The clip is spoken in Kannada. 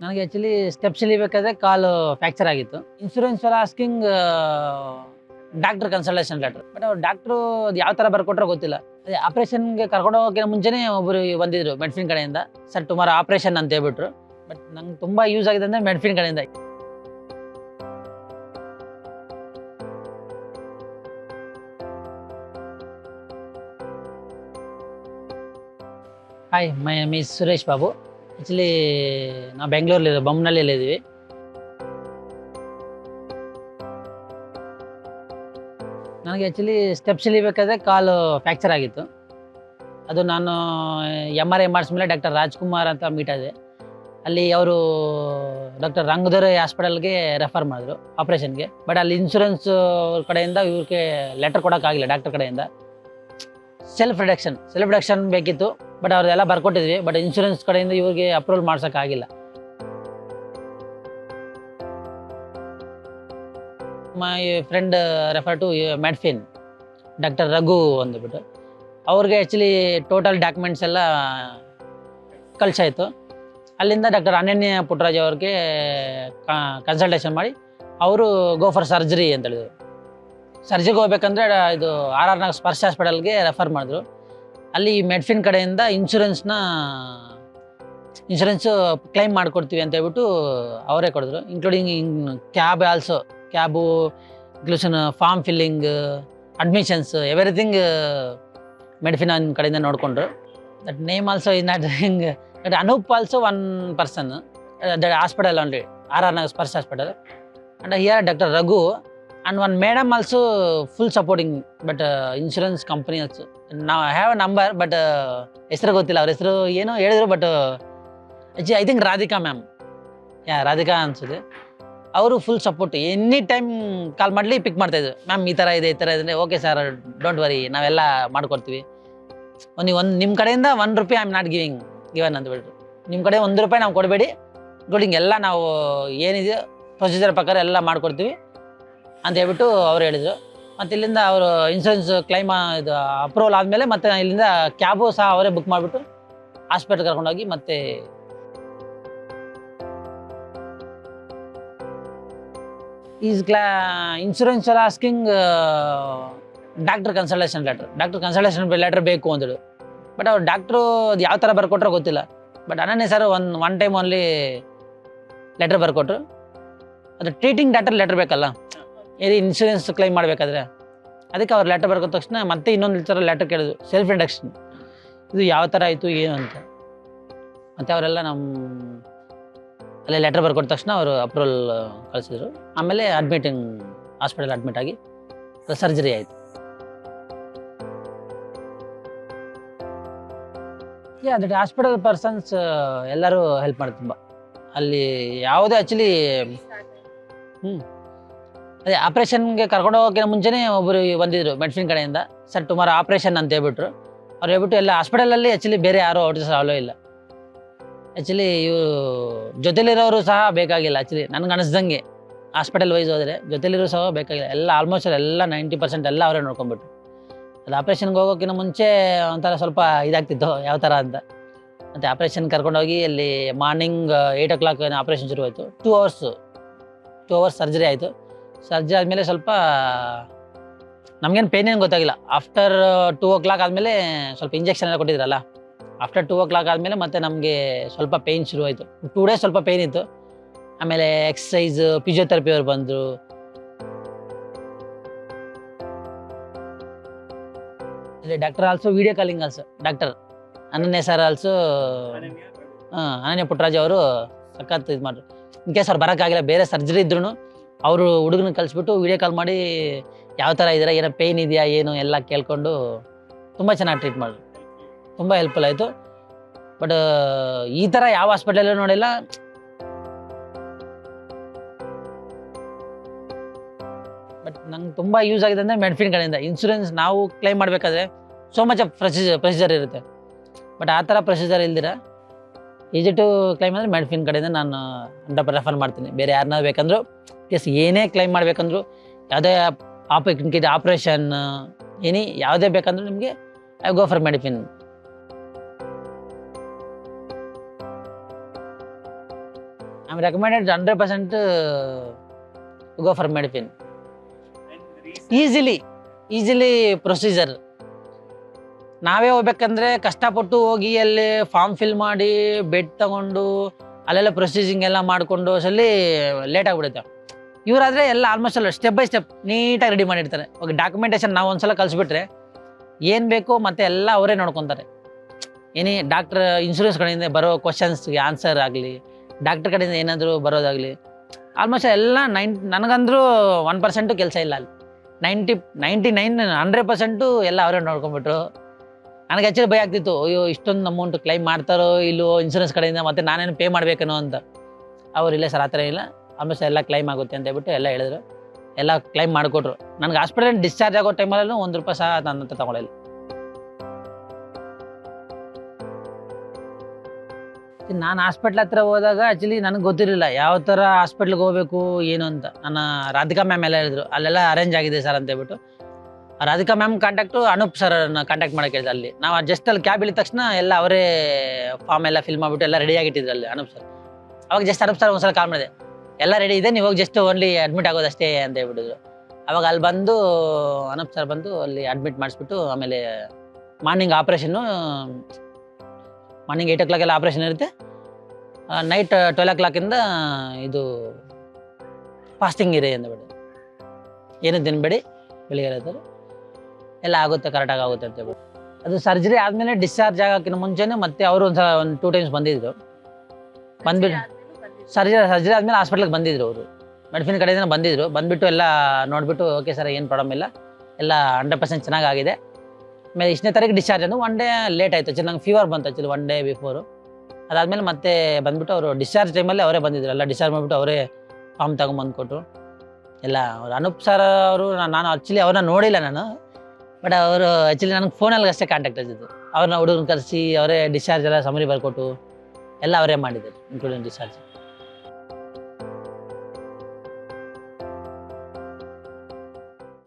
ನನಗೆ ಆ್ಯಕ್ಚುಲಿ ಸ್ಟೆಪ್ಸ್ ಇಳಿಬೇಕಾದ್ರೆ ಕಾಲು ಫ್ರ್ಯಾಕ್ಚರ್ ಆಗಿತ್ತು. Insurance for asking doctor consultation letter. But ಅವ್ರು ಡಾಕ್ಟ್ರು ಅದು ಯಾವ ಥರ ಬರ್ಕೊಟ್ರೋ ಗೊತ್ತಿಲ್ಲ. ಅದೇ ಆಪ್ರೇಷನ್ಗೆ ಕರ್ಕೊಂಡು ಹೋಗೋಕ್ಕಿಂತ ಮುಂಚೆನೇ ಒಬ್ಬರು ಬಂದಿದ್ರು ಮೆಡ್ಫಿನ್ ಕಡೆಯಿಂದ. ಸರ್ ಟುಮಾರೋ ಆಪ್ರೇಷನ್ ಅಂತ ಹೇಳ್ಬಿಟ್ರು. ಬಟ್ ನಂಗೆ ತುಂಬ ಯೂಸ್ ಆಗಿದೆ ಅಂದರೆ ಮೆಡ್ಫಿನ್ ಕಡೆಯಿಂದ. Hi, my name is Suresh Babu. Actually ನಾವು ಬೆಂಗಳೂರಲ್ಲಿ ಬೊಮ್ಮನಹಳ್ಳಿಯಲ್ಲಿದ್ದೀವಿ. ನನಗೆ ಆ್ಯಕ್ಚುಲಿ ಸ್ಟೆಪ್ಸ್ ಇಳಿಬೇಕಾದ್ರೆ ಕಾಲು ಫ್ರ್ಯಾಕ್ಚರ್ ಆಗಿತ್ತು. ಅದು ನಾನು MRI ಮಾಡಿಸ್ಮೇಲೆ ಡಾಕ್ಟರ್ ರಾಜ್ಕುಮಾರ್ ಅಂತ ಮೀಟ್ ಆದೆ. ಅಲ್ಲಿ ಅವರು ಡಾಕ್ಟರ್ ರಂಗದೊರೆ ಹಾಸ್ಪಿಟಲ್ಗೆ ರೆಫರ್ ಮಾಡಿದ್ರು ಆಪ್ರೇಷನ್ಗೆ. ಬಟ್ ಅಲ್ಲಿ ಇನ್ಶೂರೆನ್ಸ್ ಕಡೆಯಿಂದ ಇವ್ರಿಗೆ ಲೆಟರ್ ಕೊಡೋಕ್ಕಾಗಿಲ್ಲ ಡಾಕ್ಟರ್ ಕಡೆಯಿಂದ. ಸೆಲ್ಫ್ ರಿಡಕ್ಷನ್ ಬೇಕಿತ್ತು. ಬಟ್ ಅವ್ರದ್ದೆಲ್ಲ ಬರ್ಕೊಟ್ಟಿದ್ವಿ. ಬಟ್ ಇನ್ಶೂರೆನ್ಸ್ ಕಡೆಯಿಂದ ಇವ್ರಿಗೆ ಅಪ್ರೂವಲ್ ಮಾಡ್ಸೋಕ್ಕಾಗಿಲ್ಲ. My friend refer to Medfin, doctor Raghu ಅಂದ್ಬಿಟ್ಟು. ಅವ್ರಿಗೆ ಆ್ಯಕ್ಚುಲಿ ಟೋಟಲ್ ಡಾಕ್ಯುಮೆಂಟ್ಸ್ ಎಲ್ಲ ಕಳಿಸಾಯಿತು. ಅಲ್ಲಿಂದ ಡಾಕ್ಟರ್ ಅನನ್ಯ ಪುಟ್ಟರಾಜ್ ಅವ್ರಿಗೆ ಕನ್ಸಲ್ಟೇಷನ್ ಮಾಡಿ ಅವರು ಗೋ ಫಾರ್ ಸರ್ಜರಿ ಅಂತ ಹೇಳಿದ್ರು. ಸರ್ಜರಿಗೆ ಹೋಗ್ಬೇಕಂದ್ರೆ ಇದು RR ನಗರ್ ಸ್ಪರ್ಶ ಹಾಸ್ಪಿಟಲ್ಗೆ ರೆಫರ್ ಮಾಡಿದ್ರು. ಅಲ್ಲಿ ಮೆಡ್ಫಿನ್ ಕಡೆಯಿಂದ ಇನ್ಶೂರೆನ್ಸು ಕ್ಲೈಮ್ ಮಾಡಿಕೊಡ್ತೀವಿ ಅಂತ ಹೇಳ್ಬಿಟ್ಟು ಅವರೇ ಕೊಡಿದ್ರು. Including cab, inclusion form filling, admissions, everything Medfin ಕಡೆಯಿಂದ ನೋಡಿಕೊಂಡ್ರು. That name also is not ಹಿಂಗ್. But Anoop also one person that hospital only, RR Nagar Sparsh hospital. And here doctor Raghu and one madam also full supporting. But insurance company also ನಾವು ಹ್ಯಾವ್ ಅ ನಂಬರ್, ಬಟ್ ಹೆಸರು ಗೊತ್ತಿಲ್ಲ. ಅವ್ರ ಹೆಸರು ಏನೋ ಹೇಳಿದ್ರು. But I think Radhika ma'am, Radhika ಅನ್ಸುತ್ತೆ. ಅವರು full support. Any time call ಮಾಡಲಿ ಪಿಕ್ ಮಾಡ್ತಾಯಿದ್ರು. ಮ್ಯಾಮ್ ಈ ಥರ ಇದೆ ಓಕೆ ಸರ್, ಡೋಂಟ್ ವರಿ, ನಾವೆಲ್ಲ ಮಾಡ್ಕೊಡ್ತೀವಿ. ನೀವು ನಿಮ್ಮ ಕಡೆಯಿಂದ ₹1 ಐ ಆಮ್ ನಾಟ್ ಗಿವನ್ ಅಂದ್ಬಿಟ್ರು. ನಿಮ್ಮ ಕಡೆ ₹1 ನಾವು ಕೊಡಬೇಡಿ, ಇನ್ಕ್ಲೂಡಿಂಗ್ ಎಲ್ಲ ನಾವು ಏನಿದೆಯೋ ಪ್ರೊಸೀಜರ್ ಪ್ರಕಾರ ಎಲ್ಲ ಮಾಡ್ಕೊಡ್ತೀವಿ ಅಂತ ಹೇಳ್ಬಿಟ್ಟು ಅವ್ರು ಹೇಳಿದರು. ಮತ್ತು ಇಲ್ಲಿಂದ ಅವರು ಇನ್ಶೂರೆನ್ಸ್ ಕ್ಲೈಮ್ ಇದು ಅಪ್ರೂವಲ್ ಆದಮೇಲೆ ಮತ್ತೆ ಇಲ್ಲಿಂದ ಕ್ಯಾಬು ಸಹ ಅವರೇ ಬುಕ್ ಮಾಡಿಬಿಟ್ಟು ಹಾಸ್ಪಿಟಲ್ ಕರ್ಕೊಂಡೋಗಿ ಮತ್ತೆ insurance for asking doctor consultation letter ಬೇಕು ಅಂದರು. ಬಟ್ ಅವ್ರು ಡಾಕ್ಟ್ರು ಅದು ಯಾವ ಥರ ಬರ್ಕೊಟ್ರೋ ಗೊತ್ತಿಲ್ಲ. But Ananya sir one time only letter ಬರ್ಕೊಟ್ರು. ಅದು ಟ್ರೀಟಿಂಗ್ ಡಾಕ್ಟರ್ ಲೆಟರ್ ಬೇಕಲ್ಲ, ಏನೇ ಇನ್ಶೂರೆನ್ಸ್ ಕ್ಲೈಮ್ ಮಾಡಬೇಕಾದ್ರೆ. ಅದಕ್ಕೆ ಅವ್ರು ಲೆಟರ್ ಬರ್ಕೊದ ತಕ್ಷಣ ಮತ್ತೆ ಇನ್ನೊಂದು ಥರ ಲೆಟರ್ ಕೇಳಿದ್ರು, ಸೆಲ್ಫ್ ಇಂಡಕ್ಷನ್, ಇದು ಯಾವ ಥರ ಆಯಿತು ಏನು ಅಂತ. ಮತ್ತು ಅವರೆಲ್ಲ ಅಲ್ಲೇ ಲೆಟರ್ ಬರ್ಕೊಟ್ಟ ತಕ್ಷಣ ಅವರು ಅಪ್ರೂವಲ್ ಕಳಿಸಿದ್ರು. ಆಮೇಲೆ ಹಾಸ್ಪಿಟಲ್ ಅಡ್ಮಿಟ್ ಆಗಿ ಸರ್ಜರಿ ಆಯಿತು. ದಟ್ ಹಾಸ್ಪಿಟಲ್ ಪರ್ಸನ್ಸ್ ಎಲ್ಲರೂ ಹೆಲ್ಪ್ ಮಾಡಿದ್ರು ತುಂಬ. ಅಲ್ಲಿ ಯಾವುದೇ ಆ್ಯಕ್ಚುಲಿ ಅದೇ ಆಪ್ರೇಷನ್ಗೆ ಕರ್ಕೊಂಡು ಹೋಗೋಕ್ಕಿಂತ ಮುಂಚೆನೇ ಒಬ್ಬರು ಬಂದಿದ್ರು ಮೆಡ್ಫಿನ್ ಕಡೆಯಿಂದ. ಸರ್ ಟುಮಾರೋ ಆಪ್ರೇಷನ್ ಅಂತ ಹೇಳ್ಬಿಟ್ರು. ಅವ್ರು ಹೇಳ್ಬಿಟ್ಟು ಎಲ್ಲ ಹಾಸ್ಪಿಟಲಲ್ಲಿ ಆ್ಯಕ್ಚುಲಿ ಬೇರೆ ಯಾರೂ ಔಟರ್ಸ್ ಅಲೋ ಇಲ್ಲ. ಆ್ಯಕ್ಚುಲಿ ಇವರು ಜೊತೆಲಿರೋರು ಸಹ ಬೇಕಾಗಿಲ್ಲ. ಆ್ಯಕ್ಚುಲಿ ನನಗೆ ಅನಿಸ್ದಂಗೆ ಹಾಸ್ಪಿಟಲ್ ವೈಸ್ ಹೋದರೆ ಜೊತೆಲಿರೋ ಸಹ ಬೇಕಾಗಿಲ್ಲ. ಎಲ್ಲ ಆಲ್ಮೋಸ್ಟ್ ಎಲ್ಲ 90% ಎಲ್ಲ ಅವರೇ ನೋಡ್ಕೊಂಡ್ಬಿಟ್ರು. ಅದು ಆಪ್ರೇಷನ್ಗೆ ಹೋಗೋಕ್ಕಿಂತ ಮುಂಚೆ ಒಂಥರ ಸ್ವಲ್ಪ ಇದಾಗ್ತಿತ್ತು ಯಾವ ಥರ ಅಂತ. ಮತ್ತು ಆಪ್ರೇಷನ್ ಕರ್ಕೊಂಡೋಗಿ ಅಲ್ಲಿ ಮಾರ್ನಿಂಗ್ 8 o'clock ಆಪ್ರೇಷನ್ ಶುರುವಾಯಿತು. 2 hours ಸರ್ಜರಿ ಆಯಿತು. ಸರ್ಜರಿ ಆದಮೇಲೆ ಸ್ವಲ್ಪ ನಮಗೇನು ಪೇನ್ ಏನು ಗೊತ್ತಾಗಿಲ್ಲ. ಆಫ್ಟರ್ 2 o'clock ಆದಮೇಲೆ ಸ್ವಲ್ಪ ಇಂಜೆಕ್ಷನ್ ಎಲ್ಲ ಕೊಟ್ಟಿದ್ರಲ್ಲ, ಆಫ್ಟರ್ 2 o'clock ಆದಮೇಲೆ ಮತ್ತೆ ನಮಗೆ ಸ್ವಲ್ಪ ಪೇಯ್ನ್ ಶುರುವಾಯಿತು. 2 days ಸ್ವಲ್ಪ ಪೇಯ್ನ್ ಇತ್ತು. ಆಮೇಲೆ ಎಕ್ಸಸೈಸ್, ಫಿಸಿಯೋಥೆರಪಿ ಅವ್ರು ಬಂದರು. ಇಲ್ಲಿ doctor also video calling also doctor ಅನನ್ಯ ಸರ್ ಆಲ್ಸೋ ಅನನ್ಯ ಪುಟ್ಟರಾಜ್ ಅವರು ಸಖತ್ ಇದು ಮಾಡಿದ್ರು. ಇನ್ ಕೇಸ್ ಅವ್ರು ಬರೋಕ್ಕಾಗಿಲ್ಲ, ಬೇರೆ ಸರ್ಜರಿ ಇದ್ರೂ ಅವರು ಹುಡುಗನ ಕಳಿಸ್ಬಿಟ್ಟು ವಿಡಿಯೋ ಕಾಲ್ ಮಾಡಿ ಯಾವ ಥರ ಇದ್ದೀರಾ, ಏನೋ ಪೇಯ್ನ್ ಇದೆಯಾ ಏನು ಎಲ್ಲ ಕೇಳ್ಕೊಂಡು ತುಂಬ ಚೆನ್ನಾಗಿ ಟ್ರೀಟ್ ಮಾಡಿದ್ರು. ತುಂಬ ಹೆಲ್ಪ್ಫುಲ್ ಆಯಿತು. ಬಟ್ ಈ ಥರ ಯಾವ ಹಾಸ್ಪಿಟಲಲ್ಲೂ ನೋಡಿಲ್ಲ. ಬಟ್ ನಂಗೆ ತುಂಬ ಯೂಸ್ ಆಗಿದೆ ಅಂದರೆ ಮೆಡ್ಫಿನ್ ಕಡೆಯಿಂದ. ಇನ್ಶೂರೆನ್ಸ್ ನಾವು ಕ್ಲೈಮ್ ಮಾಡಬೇಕಾದ್ರೆ ಸೋ ಮಚ್ ಆಫ್ ಪ್ರೊಸೀಜರ್ ಇರುತ್ತೆ. ಬಟ್ ಆ ಥರ ಪ್ರೊಸೀಜರ್ ಇಲ್ದಿರ ಈಜಿ ಟು ಕ್ಲೈಮ್ ಅಂದರೆ ಮೆಡ್ಫಿನ್ ಕಡೆಯಿಂದ ನಾನು 100% ರೆಫರ್ ಮಾಡ್ತೀನಿ. ಬೇರೆ ಯಾರನ್ನ ಬೇಕಂದ್ರು ಕೇಸ್ ಏನೇ ಕ್ಲೈಮ್ ಮಾಡಬೇಕಂದ್ರು, ಯಾವುದೇ ಆಪ್ರೇಷನ್ ಯಾವುದೇ ಬೇಕಂದ್ರೂ ನಿಮಗೆ I go for Medfin. I am recommended 100% go for Medifin. Easily procedure. ನಾವೇ ಹೋಗ್ಬೇಕಂದ್ರೆ ಕಷ್ಟಪಟ್ಟು ಹೋಗಿ ಅಲ್ಲಿ ಫಾರ್ಮ್ ಫಿಲ್ ಮಾಡಿ ಬೆಡ್ ತಗೊಂಡು ಅಲ್ಲೆಲ್ಲ ಪ್ರೊಸೀಜಿಂಗ್ ಎಲ್ಲ ಮಾಡಿಕೊಂಡು ಅಷ್ಟರಲ್ಲಿ ಲೇಟ್ ಆಗಿಬಿಡುತ್ತೆ. ಇವರಾದರೆ ಎಲ್ಲ ಆಲ್ಮೋಸ್ಟ್ ಅಲ್ಲ ಸ್ಟೆಪ್ ಬೈ ಸ್ಟೆಪ್ ನೀಟಾಗಿ ರೆಡಿ ಮಾಡಿರ್ತಾರೆ. ಓಕೆ, ಡಾಕ್ಯುಮೆಂಟೇಷನ್ ನಾವು ಒಂದ್ಸಲ ಕಲಿಸ್ಬಿಟ್ರೆ ಏನು ಬೇಕು ಮತ್ತೆ ಎಲ್ಲ ಅವರೇ ನೋಡ್ಕೊತಾರೆ. ಏನೇ ಡಾಕ್ಟ್ರ್ ಇನ್ಶೂರೆನ್ಸ್ ಕಡೆಯಿಂದ ಬರೋ ಕ್ವಶನ್ಸ್ಗೆ ಆನ್ಸರ್ ಆಗಲಿ, ಡಾಕ್ಟ್ರ್ ಕಡೆಯಿಂದ ಏನಾದರೂ ಬರೋದಾಗಲಿ, ಆಲ್ಮೋಸ್ಟ್ ಎಲ್ಲ ನನಗಂದ್ರೂ 1% ಕೆಲಸ ಇಲ್ಲ ಅಲ್ಲಿ. 100% ಎಲ್ಲ ಅವರೇ ನೋಡ್ಕೊಂಡ್ಬಿಟ್ರು. ನನಗೆ ಆ್ಯಕ್ಚುಲಿ ಭಯ ಆಗ್ತಿತ್ತು, ಅಯ್ಯೋ ಇಷ್ಟೊಂದು ಅಮೌಂಟ್ ಕ್ಲೈಮ್ ಮಾಡ್ತಾರೋ ಇಲ್ಲೋ ಇನ್ಶೂರೆನ್ಸ್ ಕಡೆಯಿಂದ, ಮತ್ತು ನಾನೇನು ಪೇ ಮಾಡಬೇಕೇನೋ ಅಂತ. ಅವರಿಲ್ಲ ಸರ್, ಆ ಥರ ಇಲ್ಲ, ಆಲ್ಮೋಸ್ಟ್ ಎಲ್ಲ ಕ್ಲೈಮ್ ಆಗುತ್ತೆ ಅಂತ ಹೇಳ್ಬಿಟ್ಟು ಎಲ್ಲ ಹೇಳಿದ್ರು. ಎಲ್ಲ ಕ್ಲೈಮ್ ಮಾಡಿಕೊಟ್ರು. ನನಗೆ ಹಾಸ್ಪಿಟಲ್ ಡಿಸ್ಚಾರ್ಜ್ ಆಗೋ ಟೈಮಲ್ಲೂ ₹1 ಸಹ ನನ್ನ ಹತ್ರ ತೊಗೊಳಿಲ್ಲ. ನಾನು ಹಾಸ್ಪಿಟ್ಲ್ ಹತ್ರ ಹೋದಾಗ ಆ್ಯಕ್ಚುಲಿ ನನಗೆ ಗೊತ್ತಿರಲಿಲ್ಲ ಯಾವ ಥರ ಹಾಸ್ಪಿಟ್ಲಿಗೆ ಹೋಗಬೇಕು ಏನು ಅಂತ. ನನ್ನ ರಾಧಿಕಾ ಮ್ಯಾಮ್ ಎಲ್ಲ ಹೇಳಿದ್ರು, ಅಲ್ಲೆಲ್ಲ ಅರೇಂಜ್ ಆಗಿದೆ ಸರ್ ಅಂತ ಹೇಳ್ಬಿಟ್ಟು. ರಾಧಿಕಾ ಮ್ಯಾಮ್ ಕಾಂಟ್ಯಾಕ್ಟು ಅನೂಪ್ ಸರ್ನ ಕಾಂಟ್ಯಾಕ್ಟ್ ಮಾಡೋಕೆ ಹೇಳಿದೆ. ಅಲ್ಲಿ ನಾವು ಜಸ್ಟ್ ಅಲ್ಲಿ ಕ್ಯಾಬ್ ಇಳಿದ ತಕ್ಷಣ ಎಲ್ಲ ಅವರೇ ಫಾರ್ಮ್ ಎಲ್ಲ ಫಿಲ್ ಮಾಡಿಬಿಟ್ಟು ಎಲ್ಲ ರೆಡಿಯಾಗಿಟ್ಟಿದ್ರು ಅಲ್ಲಿ ಅನೂಪ್ ಸರ್. ಅವಾಗ ಜಸ್ಟ್ ಅನೂಪ್ ಸರ್ ಒಂದ್ಸಲ ಕಾಲ್ ಮಾಡಿದೆ, ಎಲ್ಲ ರೆಡಿ ಇದೆ, ನೀವು ಹೋಗಿ ಜಸ್ಟ್ ಓನ್ಲಿ ಅಡ್ಮಿಟ್ ಆಗೋದಷ್ಟೇ ಅಂತ ಹೇಳ್ಬಿಟ್ಟಿದ್ರು. ಅವಾಗ ಅಲ್ಲಿ ಬಂದು ಅನೂಪ್ ಸರ್ ಬಂದು ಅಲ್ಲಿ ಅಡ್ಮಿಟ್ ಮಾಡಿಸ್ಬಿಟ್ಟು, ಆಮೇಲೆ ಮಾರ್ನಿಂಗ್ ಆಪ್ರೇಷನ್ನು, ಮಾರ್ನಿಂಗ್ 8 o'clock ಎಲ್ಲ ಆಪ್ರೇಷನ್ ಇರುತ್ತೆ. ನೈಟ್ 12 o'clock ಇದು ಫಾಸ್ಟಿಂಗ್ ಇರಿ ಅಂದ್ಬಿಟ್ಟು, ಏನು ತಿನ್ಬೇಡಿ, ಬೆಳಿಗ್ಗೆ ಹೇಳ್ತಾರೆ ಎಲ್ಲ ಆಗುತ್ತೆ, ಕರೆಕ್ಟಾಗಿ ಆಗುತ್ತೆ ಅಂತ ಹೇಳ್ಬಿಟ್ಟು. ಅದು ಸರ್ಜರಿ ಆದಮೇಲೆ ಡಿಸ್ಚಾರ್ಜ್ ಆಗೋಕ್ಕಿಂತ ಮುಂಚೆನೇ ಮತ್ತೆ ಅವರು ಒಂದು 2 times ಬಂದಿದ್ರು. ಬಂದ್ಬಿಟ್ಟು ಸರ್ಜರಿ ಆದಮೇಲೆ ಹಾಸ್ಪಿಟ್ಲಿಗೆ ಬಂದಿದ್ರು ಅವರು, ಮೆಡಿಫಿನ್ ಕಡೆಯಿಂದ ಬಂದಿದ್ರು. ಬಂದುಬಿಟ್ಟು ಎಲ್ಲ ನೋಡಿಬಿಟ್ಟು, ಓಕೆ ಸರ್ ಏನು ಪ್ರಾಬ್ಲಮ್ ಇಲ್ಲ, ಎಲ್ಲ 100% ಚೆನ್ನಾಗಾಗಿದೆ. ಆಮೇಲೆ 2ನೇ ತಾರೀಕು ಡಿಸ್ಚಾರ್ಜ್ ಅಂದು 1 day ಲೇಟ್ ಆಯಿತು. ಆ್ಯಕ್ಚುಲಿ ನಂಗೆ ಫೀವರ್ ಬಂತು ಆ್ಯಕ್ಚುಲಿ 1 day ಬಿಫೋರು. ಅದಾದಮೇಲೆ ಮತ್ತೆ ಬಂದುಬಿಟ್ಟು ಅವರು ಡಿಸ್ಚಾರ್ಜ್ ಟೈಮಲ್ಲಿ ಅವರೇ ಬಂದಿದ್ರು. ಎಲ್ಲ ಡಿಸ್ಚಾರ್ಜ್ ಮಾಡಿಬಿಟ್ಟು ಅವರೇ ಫಾರ್ಮ್ ತೊಗೊಂಬಂದು ಕೊಟ್ಟರು ಎಲ್ಲ. ಅವ್ರು ಅನೂಪ್ ಸರ್ ಅವರು, ನಾನು ಆ್ಯಕ್ಚುಲಿ ಅವ್ರನ್ನ ನೋಡಿಲ್ಲ ನಾನು, ಬಟ್ ಅವರು ಆ್ಯಕ್ಚುಲಿ ನನಗೆ ಫೋನಲ್ಲಿ ಅಷ್ಟೇ ಕಾಂಟ್ಯಾಕ್ಟ್ ಆಗಿದ್ದು. ಅವ್ರನ್ನ ಹುಡುಗನ ಕರೆಸಿ ಅವರೇ ಡಿಸ್ಚಾರ್ಜ್ ಎಲ್ಲ ಸಮರಿ ಬರ್ಕೊಟ್ಟು ಎಲ್ಲ ಅವರೇ ಮಾಡಿದ್ದಾರೆ, ಇನ್ಕ್ಲೂಡಿಂಗ್ ಡಿಸ್ಚಾರ್ಜ್.